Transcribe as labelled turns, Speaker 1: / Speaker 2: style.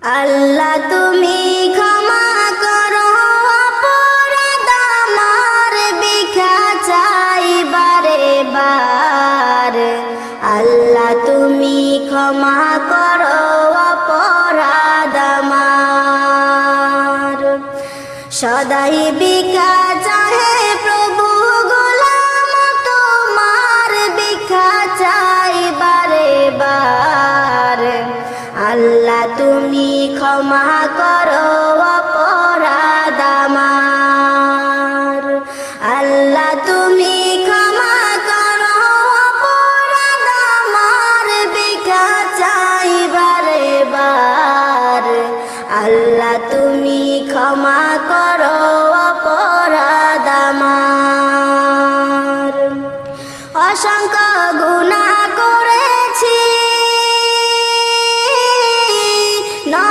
Speaker 1: আল্লাহ তুমি ক্ষমা করো অপরাধ আমার, ভিক্ষা চাই বারে বার। আল্লাহ তুমি ক্ষমা করো অপরাধ আমার। সদাই ভিক্ষা চাহে প্রভু, গোলাম তোমার, ভিক্ষা চাই বারে বার। আল্লাহ তুমি ক্ষমা করো অপরাধ আমার। আল্লাহ তুমি ক্ষমা করো অপরাধ আমার, ভিক্ষা চাই বারে বার। আল্লাহ তুমি ক্ষমা করো